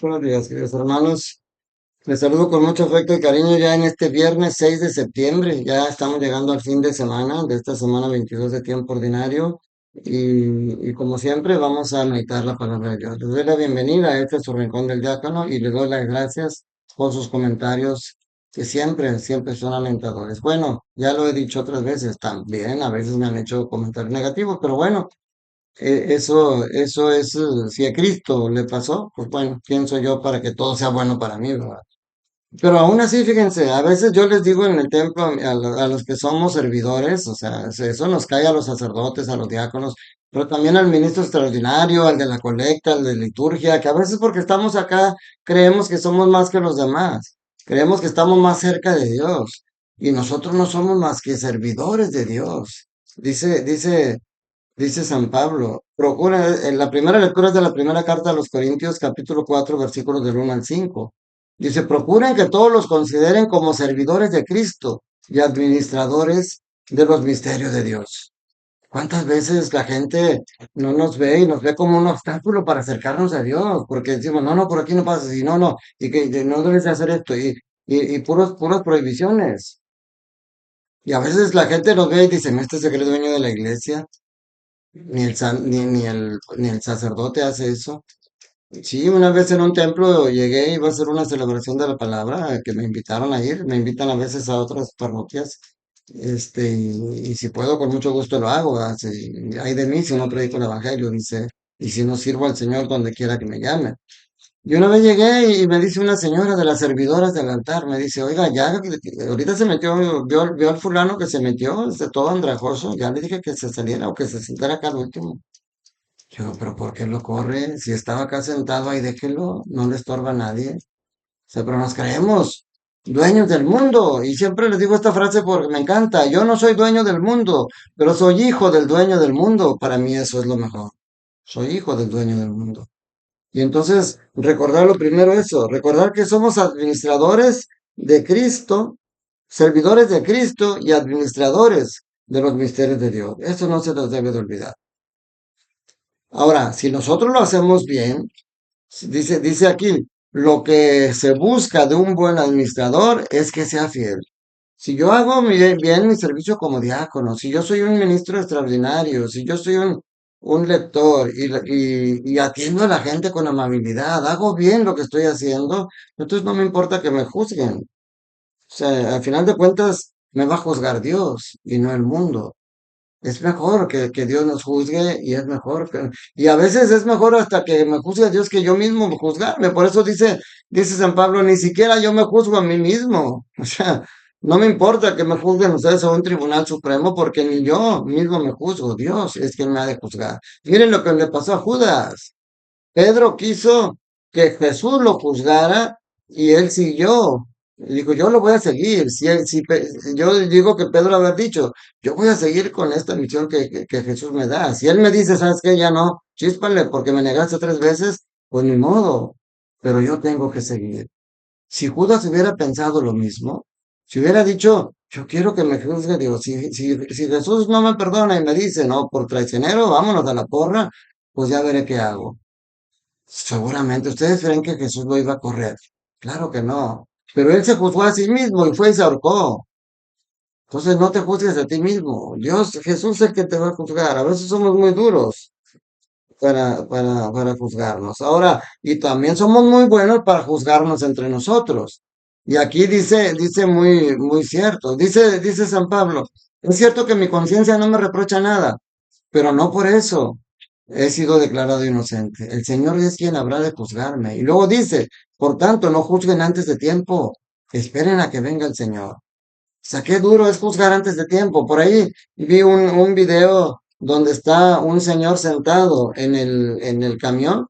Buenos días, queridos hermanos. Les saludo con mucho afecto y cariño ya en este viernes 6 de septiembre. Ya estamos llegando al fin de semana, de esta semana 22 de tiempo ordinario. Y como siempre, vamos a meditar la palabra de Dios. Les doy la bienvenida a este su rincón del diácono y les doy las gracias por sus comentarios que siempre son alentadores. Bueno, ya lo he dicho otras veces también, a veces me han hecho comentarios negativos, pero bueno. Eso es, si a Cristo le pasó, pues bueno, pienso yo para que todo sea bueno para mí, ¿verdad? Pero aún así, fíjense, a veces yo les digo en el templo a los que somos servidores, o sea, eso nos cae a los sacerdotes, a los diáconos, pero también al ministro extraordinario, al de la colecta, al de liturgia, que a veces porque estamos acá creemos que somos más que los demás, creemos que estamos más cerca de Dios, y nosotros no somos más que servidores de Dios. Dice San Pablo, procura, en la primera lectura es de la primera carta a los Corintios, capítulo 4 versículos del 1 al 5. Dice, procuren que todos los consideren como servidores de Cristo y administradores de los misterios de Dios. ¿Cuántas veces la gente no nos ve y nos ve como un obstáculo para acercarnos a Dios? Porque decimos, no, no, por aquí no pasa, y no, no, y que no debes de hacer esto, y puras prohibiciones. Y a veces la gente nos ve y dice, ¿no este es el dueño de la iglesia? Ni el sacerdote hace eso. Sí, una vez en un templo llegué, iba a hacer una celebración de la palabra, que me invitaron a ir, me invitan a veces a otras parroquias, y si puedo, con mucho gusto lo hago, ¿verdad? Hay de mí si no predico el evangelio, dice, y si no sirvo al Señor donde quiera que me llame. Y una vez llegué y me dice una señora de las servidoras del altar, me dice, oiga, ya, que ahorita se metió, vio al fulano que se metió, todo andrajoso, ya le dije que se saliera o que se sentara acá al último. Yo, pero ¿por qué lo corre? Si estaba acá sentado ahí, déjelo, no le estorba a nadie. O sea, pero nos creemos dueños del mundo. Y siempre les digo esta frase porque me encanta. Yo no soy dueño del mundo, pero soy hijo del dueño del mundo. Para mí eso es lo mejor. Soy hijo del dueño del mundo. Y entonces, recordar lo primero eso, recordar que somos administradores de Cristo, servidores de Cristo y administradores de los misterios de Dios. Eso no se nos debe de olvidar. Ahora, si nosotros lo hacemos bien, dice aquí, lo que se busca de un buen administrador es que sea fiel. Si yo hago bien mi servicio como diácono, si yo soy un ministro extraordinario, si yo soy un lector y atiendo a la gente con amabilidad, hago bien lo que estoy haciendo, entonces no me importa que me juzguen. O sea, al final de cuentas me va a juzgar Dios y no el mundo. Es mejor que Dios nos juzgue y es mejor y a veces es mejor hasta que me juzgue Dios que yo mismo juzgarme. Por eso dice San Pablo, ni siquiera yo me juzgo a mí mismo. O sea, no me importa que me juzguen ustedes a un tribunal supremo porque ni yo mismo me juzgo. Dios es quien me ha de juzgar. Miren lo que le pasó a Judas. Pedro quiso que Jesús lo juzgara y él siguió. Dijo, yo lo voy a seguir. Yo digo que Pedro haber dicho, yo voy a seguir con esta misión que Jesús me da. Si él me dice, ¿sabes qué? Ya no, chíspale, porque me negaste 3 veces, pues ni modo. Pero yo tengo que seguir. Si Judas hubiera pensado lo mismo, si hubiera dicho, yo quiero que me juzgue, digo, si Jesús no me perdona y me dice, no, por traicionero, vámonos a la porra, pues ya veré qué hago. Seguramente, ¿ustedes creen que Jesús lo iba a correr? Claro que no. Pero él se juzgó a sí mismo y fue y se ahorcó. Entonces no te juzgues a ti mismo. Dios, Jesús es el que te va a juzgar. A veces somos muy duros para juzgarnos. Ahora, y también somos muy buenos para juzgarnos entre nosotros. Y aquí dice muy cierto. Dice San Pablo, es cierto que mi conciencia no me reprocha nada, pero no por eso he sido declarado inocente. El Señor es quien habrá de juzgarme. Y luego dice, por tanto, no juzguen antes de tiempo. Esperen a que venga el Señor. O sea, qué duro es juzgar antes de tiempo. Por ahí vi un video donde está un señor sentado en el camión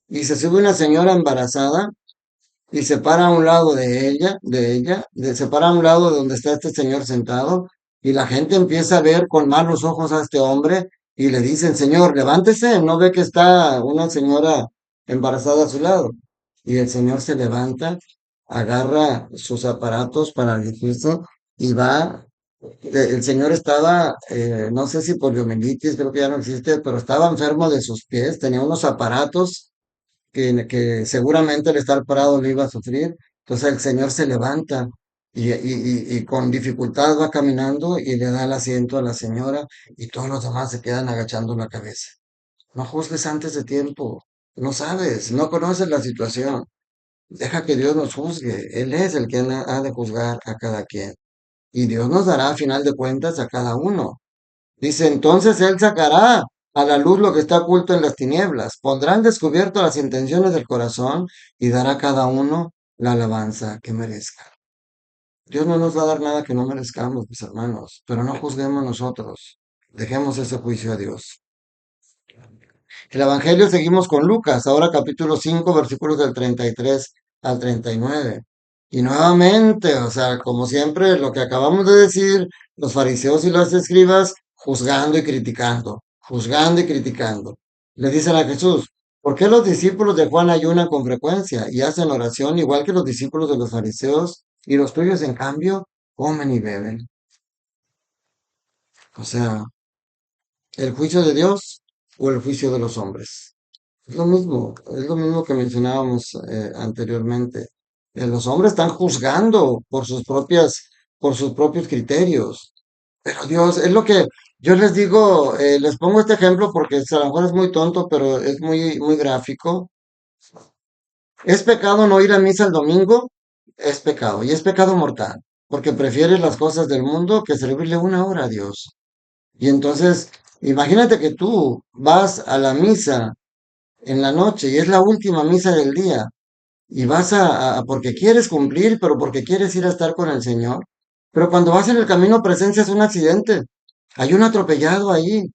y se sube una señora embarazada y se para a un lado se para a un lado de donde está este señor sentado y la gente empieza a ver con malos ojos a este hombre y le dicen, señor, levántese, no ve que está una señora embarazada a su lado. Y el señor se levanta, agarra sus aparatos para dirigirse y va. El señor estaba, no sé si poliomielitis, creo que ya no existe, pero estaba enfermo de sus pies, tenía unos aparatos que seguramente el estar parado lo iba a sufrir. Entonces el Señor se levanta y con dificultad va caminando y le da el asiento a la señora y todos los demás se quedan agachando la cabeza. No juzgues antes de tiempo. No sabes, no conoces la situación. Deja que Dios nos juzgue. Él es el que ha de juzgar a cada quien. Y Dios nos dará a final de cuentas a cada uno. Dice, entonces Él sacará a la luz lo que está oculto en las tinieblas, pondrá al descubierto las intenciones del corazón y dará a cada uno la alabanza que merezca. Dios no nos va a dar nada que no merezcamos, mis hermanos, pero no juzguemos nosotros. Dejemos ese juicio a Dios. El Evangelio seguimos con Lucas, ahora capítulo 5 versículos del 33 al 39. Y nuevamente, o sea, como siempre, lo que acabamos de decir, los fariseos y los escribas juzgando y criticando, juzgando y criticando. Le dicen a Jesús, ¿por qué los discípulos de Juan ayunan con frecuencia y hacen oración igual que los discípulos de los fariseos y los tuyos, en cambio, comen y beben? O sea, ¿el juicio de Dios o el juicio de los hombres? Es lo mismo que mencionábamos anteriormente. Los hombres están juzgando por sus propios criterios. Pero Dios, es lo que yo les digo, les pongo este ejemplo porque a lo mejor es muy tonto, pero es muy gráfico. ¿Es pecado no ir a misa el domingo? Es pecado, y es pecado mortal, porque prefieres las cosas del mundo que servirle una hora a Dios. Y entonces, imagínate que tú vas a la misa en la noche y es la última misa del día y vas porque quieres cumplir, pero porque quieres ir a estar con el Señor. Pero cuando vas en el camino presencias un accidente, hay un atropellado ahí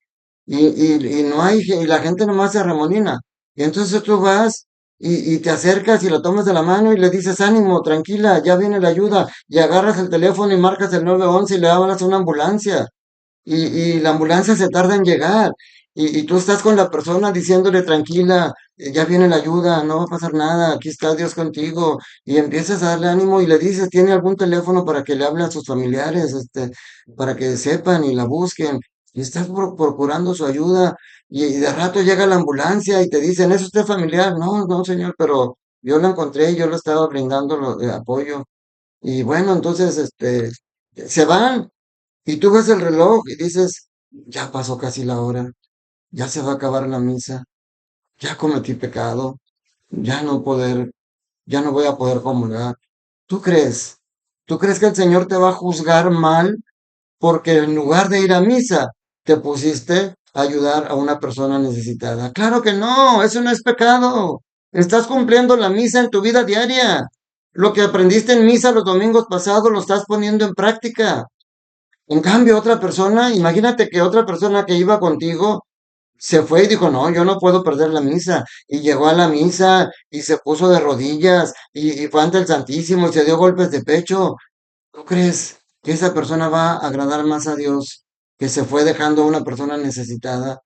y no hay, y la gente nomás se arremolina. Y entonces tú vas y te acercas y lo tomas de la mano y le dices, ánimo, tranquila, ya viene la ayuda, y agarras el teléfono y marcas el 911 y le hablas a una ambulancia y la ambulancia se tarda en llegar y tú estás con la persona diciéndole tranquila, ya viene la ayuda, no va a pasar nada, aquí está Dios contigo y empiezas a darle ánimo y le dices, ¿tiene algún teléfono para que le hable a sus familiares, para que sepan y la busquen? Y estás procurando su ayuda y de rato llega la ambulancia y te dicen, ¿es usted familiar? No, no, señor, pero yo lo encontré y yo le estaba brindando apoyo. Y bueno, entonces, se van y tú ves el reloj y dices, ya pasó casi la hora, ya se va a acabar la misa, ya cometí pecado, ya no poder, ya no voy a poder comulgar. ¿Tú crees? ¿Tú crees que el Señor te va a juzgar mal porque en lugar de ir a misa te pusiste a ayudar a una persona necesitada? Claro que no, eso no es pecado. Estás cumpliendo la misa en tu vida diaria. Lo que aprendiste en misa los domingos pasados lo estás poniendo en práctica. En cambio, otra persona, imagínate que otra persona que iba contigo se fue y dijo, no, yo no puedo perder la misa. Y llegó a la misa y se puso de rodillas y fue ante el Santísimo y se dio golpes de pecho. ¿Tú crees que esa persona va a agradar más a Dios que se fue dejando a una persona necesitada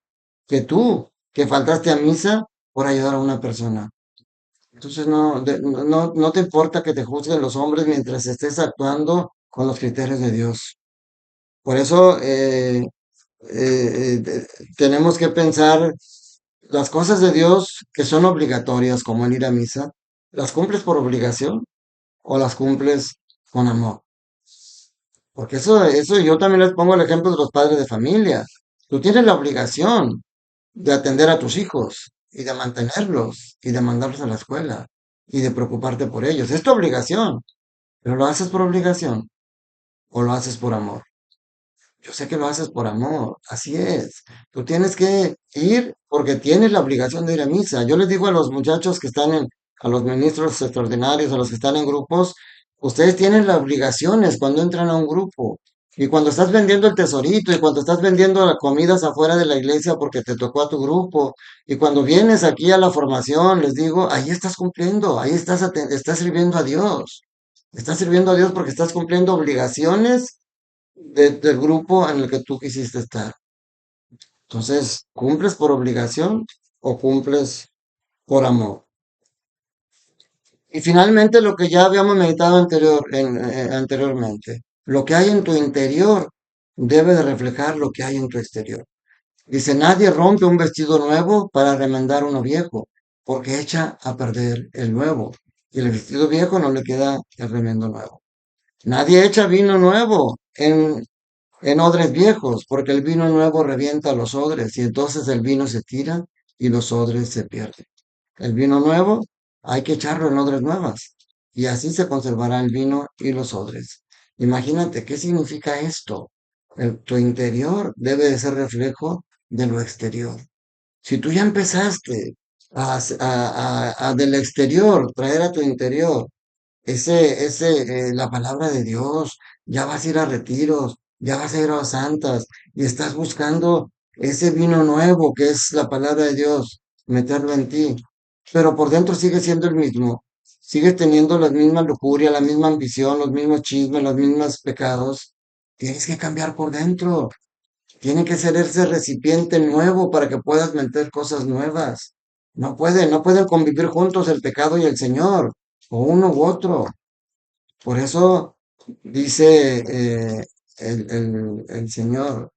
que tú, que faltaste a misa por ayudar a una persona? Entonces no te importa que te juzguen los hombres mientras estés actuando con los criterios de Dios. Por eso tenemos que pensar las cosas de Dios que son obligatorias, como el ir a misa, ¿las cumples por obligación o las cumples con amor? Porque eso yo también les pongo el ejemplo de los padres de familia. Tú tienes la obligación de atender a tus hijos y de mantenerlos y de mandarlos a la escuela y de preocuparte por ellos. Es tu obligación, pero ¿lo haces por obligación o lo haces por amor? Yo sé que lo haces por amor, así es. Tú tienes que ir porque tienes la obligación de ir a misa. Yo les digo a los muchachos que están a los ministros extraordinarios, a los que están en grupos, ustedes tienen las obligaciones cuando entran a un grupo. Y cuando estás vendiendo el tesorito, y cuando estás vendiendo las comidas afuera de la iglesia porque te tocó a tu grupo, y cuando vienes aquí a la formación, les digo, ahí estás cumpliendo, ahí estás sirviendo a Dios. Estás sirviendo a Dios porque estás cumpliendo obligaciones del grupo en el que tú quisiste estar. Entonces, ¿cumples por obligación o cumples por amor? Y finalmente, lo que ya habíamos meditado anteriormente, lo que hay en tu interior debe de reflejar lo que hay en tu exterior. Dice, nadie rompe un vestido nuevo para remendar uno viejo, porque echa a perder el nuevo. Y el vestido viejo no le queda el remiendo nuevo. Nadie echa vino nuevo en odres viejos, porque el vino nuevo revienta los odres y entonces el vino se tira y los odres se pierden. El vino nuevo hay que echarlo en odres nuevas y así se conservará el vino y los odres. Imagínate, ¿qué significa esto? Tu interior debe de ser reflejo de lo exterior. Si tú ya empezaste a del exterior traer a tu interior la palabra de Dios, ya vas a ir a retiros, ya vas a ir a santas y estás buscando ese vino nuevo que es la palabra de Dios, meterlo en ti, pero por dentro sigue siendo el mismo, sigues teniendo las mismas lujurias, la misma ambición, los mismos chismes, los mismos pecados, tienes que cambiar por dentro, tiene que ser ese recipiente nuevo para que puedas meter cosas nuevas. No pueden convivir juntos el pecado y el Señor, o uno u otro. Por eso dice el Señor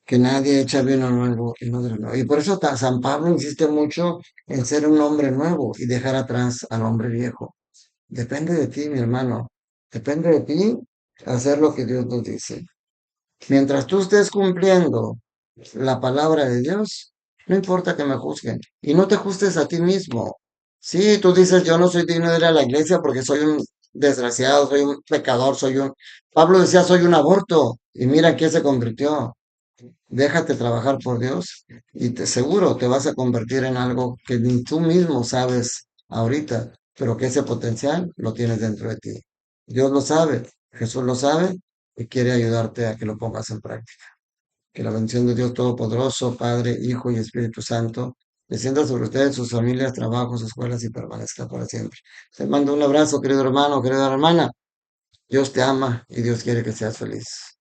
que nadie echa vino nuevo en odre nuevo. Y por eso San Pablo insiste mucho en ser un hombre nuevo y dejar atrás al hombre viejo. Depende de ti, mi hermano. Depende de ti hacer lo que Dios nos dice. Mientras tú estés cumpliendo la palabra de Dios, no importa que me juzguen. Y no te juzgues a ti mismo. Sí, tú dices, yo no soy digno de ir a la iglesia porque soy un desgraciado, soy un pecador, soy un... Pablo decía, soy un aborto. Y mira en qué se convirtió. Déjate trabajar por Dios y te seguro te vas a convertir en algo que ni tú mismo sabes ahorita, pero que ese potencial lo tienes dentro de ti. Dios lo sabe, Jesús lo sabe y quiere ayudarte a que lo pongas en práctica. Que la bendición de Dios Todopoderoso, Padre, Hijo y Espíritu Santo, descienda sobre ustedes, sus familias, trabajos, escuelas y permanezca para siempre. Te mando un abrazo, querido hermano, querida hermana. Dios te ama y Dios quiere que seas feliz.